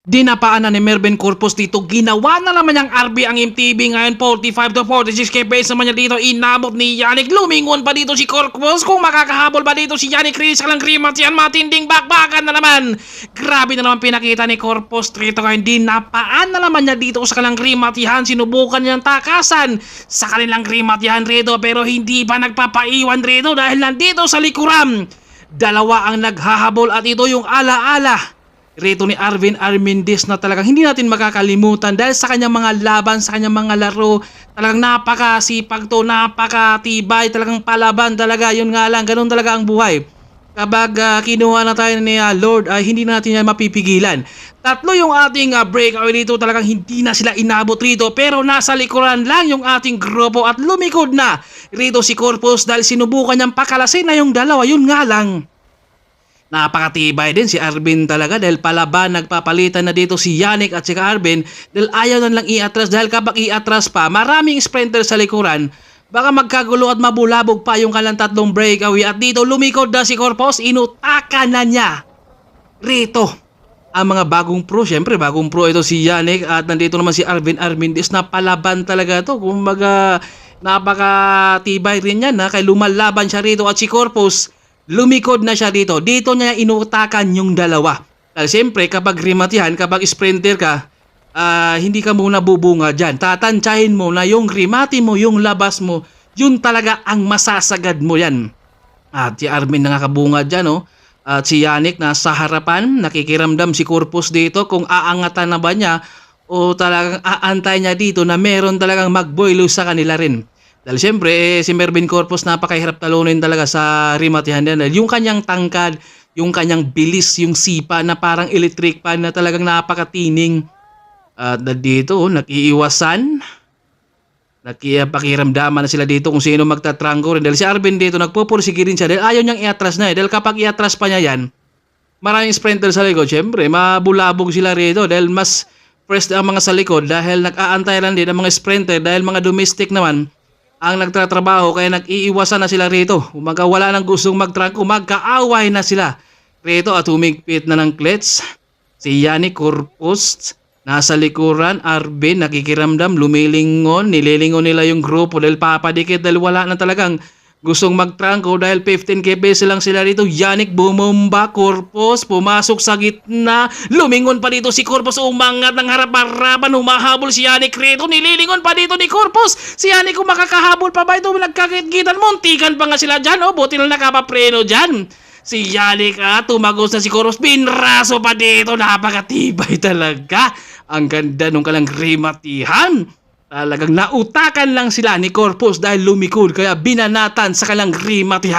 Dinapaan na ni Mervin Corpus dito. Ginawa na naman niyang RB ang MTV ngayon. 45 to 46 kps naman niya dito. Inabot ni Yannick. Lumingon pa dito si Corpus. Kung makakahabol ba dito si Yannick Reyes ka lang krimat yan. Matinding bakbakan na naman. Grabe na naman pinakita ni Corpus dito ngayon. Dinapaan na naman niya dito sa kalang krimatihan. Sinubukan niyang takasan sa kanilang krimatihan rito. Pero hindi pa nagpapaiwan rito dahil nandito sa likuran. Dalawa ang naghahabol at ito yung alaala rito ni Arvin Armendez na talagang hindi natin makakalimutan dahil sa kanyang mga laban, sa kanyang mga laro. Talagang napakasipag to, napakatibay, talagang palaban talaga. Yun nga lang, ganun talaga ang buhay. Kapag kinuha na tayo ni Lord, hindi natin yan mapipigilan. Tatlo yung ating breakaway dito, talagang hindi na sila inabot rito. Pero nasa likuran lang yung ating grupo at lumikod na rito si Corpus dahil sinubukan niyang pakalasin na yung dalawa. Yun nga lang, napakatibay din si Arvin talaga dahil palaban, nagpapalitan na dito si Yannick at si Arvin dahil ayaw na lang iatras dahil kapag iatras pa, maraming sprinter sa likuran, baka magkagulo at mabulabog pa yung kalang tatlong breakaway at dito lumikod na si Corpus, inutaka na niya rito ang mga bagong pro. Siyempre bagong pro ito si Yannick at nandito naman si Arvin Armendez na palaban talaga to. Kumbaga napakatibay rin yan kaya lumalaban siya rito at si Corpus lumikod na siya dito. Dito niya inutakan yung dalawa. Dahil siyempre kapag rimatihan, kapag sprinter ka, hindi ka muna bubunga dyan. Tatantsahin mo na yung rimati mo, yung labas mo, yun talaga ang masasagad mo yan. At si Armin nakakabunga dyan, oh. At si Yannick nasa harapan, nakikiramdam si Corpus dito kung aangatan na ba niya o talagang aantay niya dito na meron talagang magboilo sa kanila rin. Dahil siyempre, si Mervin Corpus napakahirap talunin talaga sa rimatihan din. Yung kanyang tangkad, yung kanyang bilis, yung sipa na parang electric pan na talagang napakatining. At dito, nakiiwasan. Nakipakiramdaman na sila dito kung sino magtatranggo rin. Dahil si Arvin dito, nagpupursige rin siya. Dahil ayaw niyang iatras na Dahil kapag iatras pa niya yan, maraming sprinter sa likod. Siyempre, mabulabog sila rito. Dahil mas first ang mga sa likod. Dahil nag-aantay lang din ang mga sprinter. Dahil mga domestic naman ang nagtatrabaho kaya nag-iiwasan na sila rito. Umaga wala nang gustong magtrangko, magkaaway na sila rito at humigpit na ng klets. Si Yannick Corpus nasa likuran, Arvin nakikiramdam, lumilingon, nililingon nila yung grupo dahil papadikit dahil wala na talagang gustong magtrangko dahil 15 kps lang sila rito. Yannick bumomba, Corpus pumasok sa gitna, lumingon pa dito si Corpus, umangat ng harap-harapan, humahabol si Yannick rito, nililingon pa dito ni Corpus. Si Yannick kung makakahabol pa ba ito, nagkakit-kitan, muntikan pa nga sila dyan, buti na nakapapreno dyan. Si Yannick tumagos na si Corpus, pinraso pa dito, napakatibay talaga. Ang ganda nung kalang rimatihan. Talagang nautakan lang sila ni Corpus dahil lumikod kaya binanatan sa kalang rimatihan.